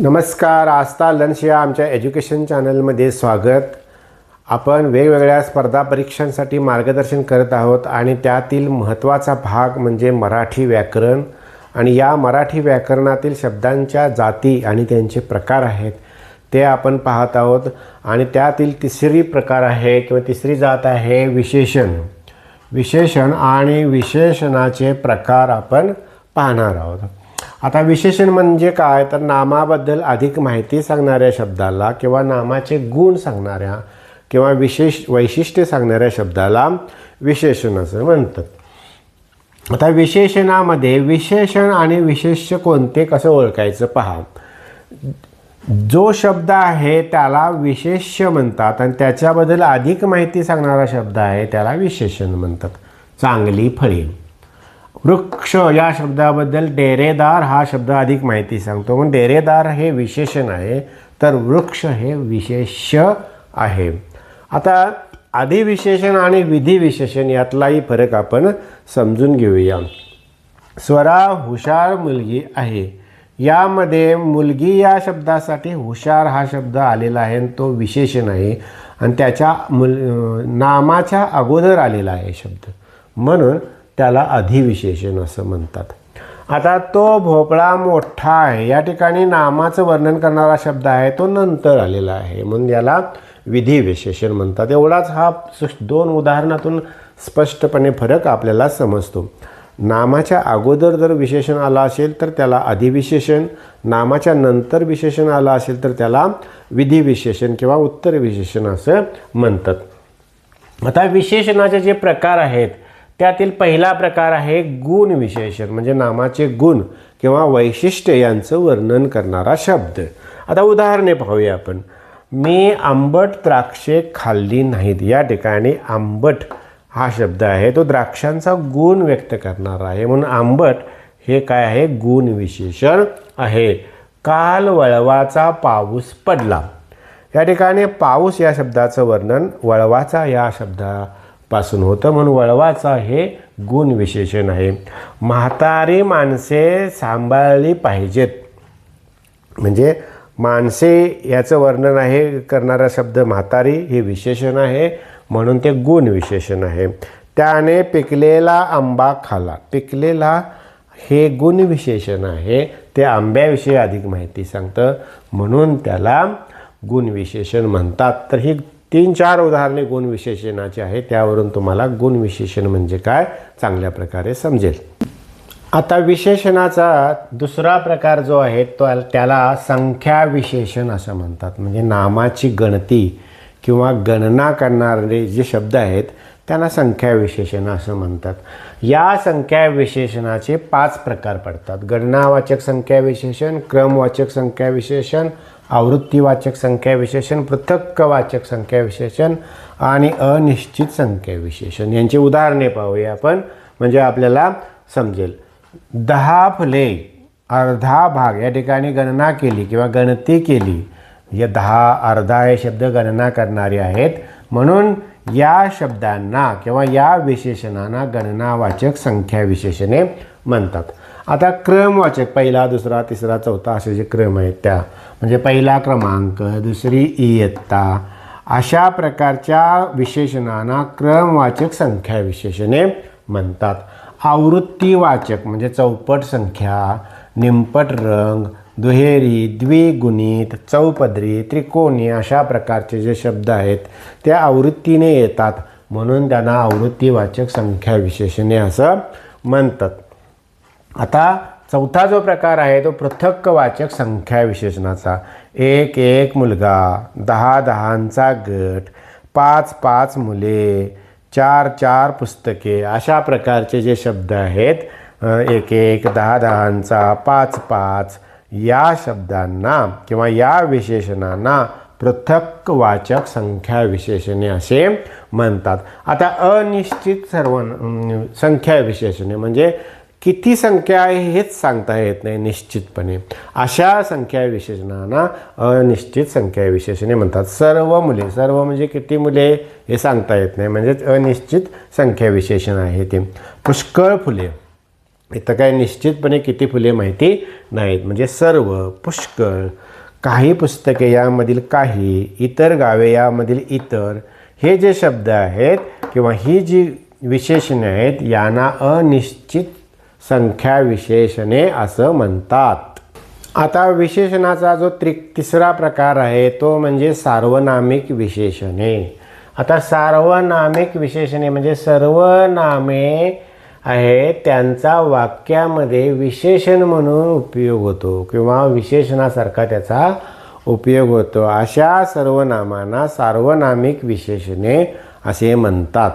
नमस्कार, आस्था लंच या आमच्या एज्युकेशन चॅनलमध्ये स्वागत. आपण वेगवेगळ्या स्पर्धा परीक्षांसाठी मार्गदर्शन करत आहोत आणि त्यातील महत्त्वाचा भाग म्हणजे मराठी व्याकरण. आणि या मराठी व्याकरणातील शब्दांच्या जाती आणि त्यांचे प्रकार आहेत ते आपण पाहत आहोत. आणि त्यातील तिसरी प्रकार आहे किंवा तिसरी जात आहे विशेषण आणि विशेषणाचे प्रकार आपण पाहणार आहोत. आता विशेषण म्हणजे काय, तर नामाबद्दल अधिक माहिती सांगणाऱ्या शब्दाला किंवा नामाचे गुण सांगणाऱ्या किंवा विशेष वैशिष्ट्य सांगणाऱ्या शब्दाला विशेषण असं म्हणतात. आता विशेषणामध्ये विशेषण आणि विशेष्य कोणते कसं ओळखायचं पहा. जो शब्द आहे त्याला विशेष्य म्हणतात आणि त्याच्याबद्दल अधिक माहिती सांगणारा शब्द आहे त्याला विशेषण म्हणतात. चांगली फळे. वृक्ष या शब्दाबद्दल डेरेदार हा शब्द अधिक माहिती सांगतो, म्हणून डेरेदार हे विशेषण आहे तर वृक्ष हे विशेष्य आहे. आता अधिविशेषण आणि विधिविशेषण यातलाही फरक आपण समजून घेऊया. स्वरा हुशार मुलगी आहे. यामध्ये मुलगी या शब्दासाठी हुशार हा शब्द आलेला आहे आणि तो विशेषण आहे आणि त्याच्या नामाच्या अगोदर आलेला आहे शब्द, म्हणून त्याला अधिविशेषण असं म्हणतात. आता तो भोपळा मोठा आहे. या ठिकाणी नामाचं वर्णन करणारा शब्द आहे तो नंतर आलेला आहे, म्हणून याला विधिविशेषण म्हणतात. एवढाच हा दोन उदाहरणातून स्पष्टपणे फरक आपल्याला समजतो. नामाच्या अगोदर जर विशेषण आलं असेल तर त्याला अधिविशेषण, नामाच्या नंतर विशेषण आलं असेल तर त्याला विधिविशेषण किंवा उत्तर विशेषण असं म्हणतात. आता विशेषणाचे जे प्रकार आहेत त्यातील पहिला प्रकार आहे गुण विशेषण, म्हणजे नामाचे गुण किंवा वैशिष्ट्य यांचं वर्णन करणारा शब्द. आता उदाहरणे पाहूया आपण. मी आंबट द्राक्षे खाल्ली नाहीत. या ठिकाणी आंबट हा शब्द आहे तो द्राक्षांचा गुण व्यक्त करणारा आहे, म्हणून आंबट हे काय आहे, गुण विशेषण आहे. काल वळवाचा पाऊस पडला. या ठिकाणी पाऊस या शब्दाचं वर्णन वळवाचा या शब्दापासून होतं, म्हणून वळवाचा हे गुण विशेषण आहे. म्हातारी माणसे सांभाळली पाहिजेत, म्हणजे माणसे याचं वर्णन आहे करणारा शब्द म्हातारी हे विशेषण आहे, म्हणून ते गुण विशेषण आहे. त्याने पिकलेला आंबा खाला. पिकलेला हे गुण विशेषण आहे, ते आंब्याविषयी अधिक माहिती सांगतं, म्हणून त्याला गुण विशेषण म्हणतात. तर ही 3-4 उदाहरणे गुण विशेषणाची आहे, त्यावरून तुम्हाला गुण विशेषण म्हणजे काय चांगल्या प्रकारे समजेल. आता विशेषणाचा दुसरा प्रकार जो आहे तो त्याला संख्या विशेषण असं म्हणतात. म्हणजे नामाची गणती किंवा गणना करणारे जे शब्द आहेत त्यांना संख्या विशेषण असं म्हणतात. या संख्या विशेषणाचे 5 प्रकार पडतात. गणनावाचक संख्या विशेषण, क्रमवाचक संख्या विशेषण, आवृत्तीवाचक संख्या विशेषण, पृथक्वाचक संख्या विशेषण आणि अनिश्चित संख्या विशेषण. यांची उदाहरणे पाहूया आपण, म्हणजे आपल्याला समजेल. 10 फुले, अर्धा भाग. या ठिकाणी गणना केली किंवा गणती केली. या 10 अर्धा हे शब्द गणना करणारे आहेत, म्हणून या शब्दांना किंवा या विशेषणांना गणनावाचक संख्या विशेषणे म्हणतात. आता क्रमवाचक पहिला, दुसरा, तिसरा, चौथा असे जे क्रम आहेत त्या, म्हणजे पहिला क्रमांक, दुसरी इयत्ता, अशा प्रकारच्या विशेषणांना क्रमवाचक संख्या विशेषणे म्हणतात. आवृत्तीवाचक म्हणजे चौपट संख्या, निमपट रंग, दुहेरी, द्विगुणित, चौपदरी, त्रिकोणी अशा प्रकारचे जे शब्द आहेत त्या आवृत्तीने येतात, म्हणून त्यांना आवृत्तीवाचक संख्या विशेषणे असं म्हणतात. आता चौथा जो प्रकार आहे तो पृथक्वाचक संख्या विशेषणाचा. 1 मुलगा, 10 गट, 5 मुले, 4 पुस्तके, अशा प्रकारचे जे शब्द आहेत 1 10 5 या शब्दांना किंवा या विशेषणांना पृथक्वाचक संख्या विशेषणे असे म्हणतात. आता अनिश्चित संख्या विशेषणे म्हणजे किती संख्या आहे हेच सांगता येत नाही निश्चितपणे, अशा संख्या विशेषणांना अनिश्चित संख्या विशेषणे म्हणतात. सर्व मुले, सर्व म्हणजे किती मुले हे सांगता येत नाही, म्हणजे अनिश्चित संख्या विशेषण आहे ते. पुष्कळ फुले, इथं काय निश्चितपणे किती फुले माहिती नाहीत, म्हणजे सर्व, पुष्कळ. काही पुस्तके यामधील काही, इतर गावे यामधील इतर, हे जे शब्द आहेत किंवा ही जी विशेषणे आहेत यांना अनिश्चित संख्या विशेषणे असं म्हणतात. आता विशेषणाचा जो तिसरा प्रकार आहे तो म्हणजे सार्वनामिक विशेषणे. आता सार्वनामिक विशेषणे म्हणजे सर्व नामे आहेत त्यांचा वाक्यामध्ये विशेषण म्हणून उपयोग होतो किंवा विशेषणासारखा त्याचा उपयोग होतो. अशा सर्वनामांना सार्वनामिक विशेषणे असे म्हणतात.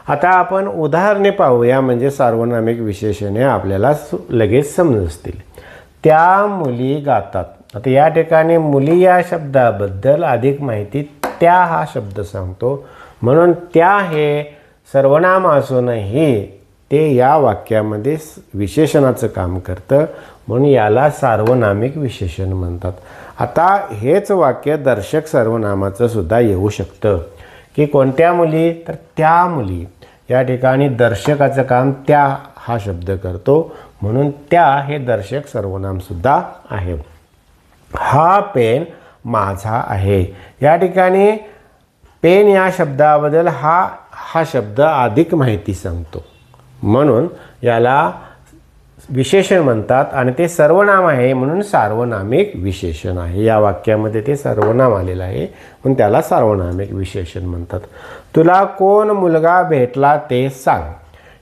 आता आपण उदाहरणे पाहूया म्हणजे सार्वनामिक विशेषणे आपल्याला लगेच समजतील. त्या मुली गातात. आता या ठिकाणी मुली या शब्दाबद्दल अधिक माहिती त्या हा शब्द सांगतो, म्हणून त्या हे सर्वनाम असूनही ते या वाक्यामध्ये विशेषणाचं काम करतं, म्हणून याला सार्वनामिक विशेषण म्हणतात. आता हेच वाक्य दर्शक सर्वनामाचं सुद्धा येऊ शकतं की कोणत्या मुली, तर त्या मुली. या ठिकाणी दर्शकाचं काम त्या हा शब्द करतो, म्हणून त्या हे दर्शक सर्वनामसुद्धा आहे. हा पेन माझा आहे. या ठिकाणी पेन या शब्दाबद्दल हा शब्द अधिक माहिती सांगतो, म्हणून याला विशेषण म्हणतात आणि ते सर्वनाम आहे म्हणून सार्वनामिक विशेषण आहे. या वाक्यामध्ये ते सर्वनाम आलेलं आहे म्हणून त्याला सार्वनामिक विशेषण म्हणतात. तुला कोण मुलगा भेटला ते सांग.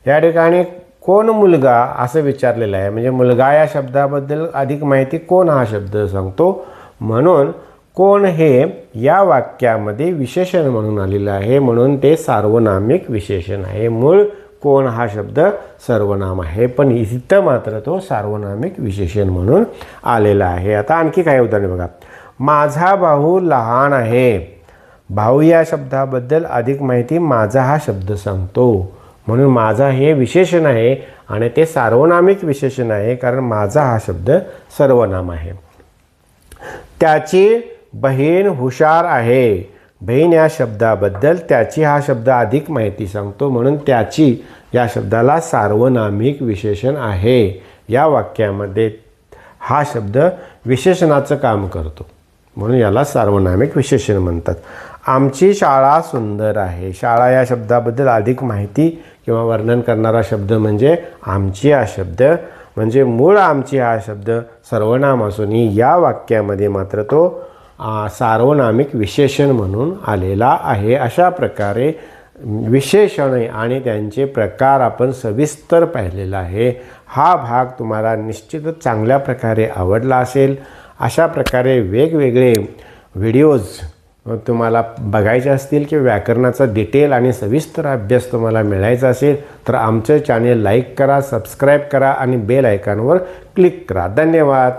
या ठिकाणी कोण मुलगा असं विचारलेलं आहे, म्हणजे मुलगा या शब्दाबद्दल अधिक माहिती कोण हा शब्द सांगतो, म्हणून कोण हे या वाक्यामध्ये विशेषण म्हणून आलेलं आहे म्हणून ते सार्वनामिक विशेषण आहे. मूळ कोण हा शब्द सर्वनाम आहे, पण इथं मात्र तो सार्वनामिक विशेषण म्हणून आलेला आहे. आता आणखी काही उदाहरणे बघा. माझा भाऊ लहान आहे. भाऊ या शब्दाबद्दल अधिक माहिती माझा हा शब्द सांगतो, म्हणून माझा हे विशेषण आहे आणि ते सार्वनामिक विशेषण आहे कारण माझा हा शब्द सर्वनाम आहे. त्याची बहीण हुशार आहे. बहीण या शब्दाबद्दल त्याची हा शब्द अधिक माहिती सांगतो, म्हणून त्याची या शब्दाला सार्वनामिक विशेषण आहे. या वाक्यामध्ये हा शब्द विशेषणाचं काम करतो, म्हणून याला सार्वनामिक विशेषण म्हणतात. आमची शाळा सुंदर आहे. शाळा या शब्दाबद्दल अधिक माहिती किंवा वर्णन करणारा शब्द म्हणजे आमची हा शब्द, म्हणजे मूळ आमची हा शब्द सर्वनाम असून या वाक्यामध्ये मात्र तो सार्वनामिक विशेषण म्हणून आलेला आहे. अशा प्रकारे विशेषणे आणि त्यांचे प्रकार आपण सविस्तर पाहिलेला आहे. हा भाग तुम्हाला निश्चितच चांगल्या प्रकारे आवडला असेल. अशा प्रकारे वेगवेगळे व्हिडिओज तुम्हाला बघायचे असतील किंवा व्याकरणाचा डिटेल आणि सविस्तर अभ्यास तुम्हाला मिळायचा असेल तर आमचं चॅनेल लाईक करा, सबस्क्राईब करा आणि बेल आयकॉनवर क्लिक करा. धन्यवाद.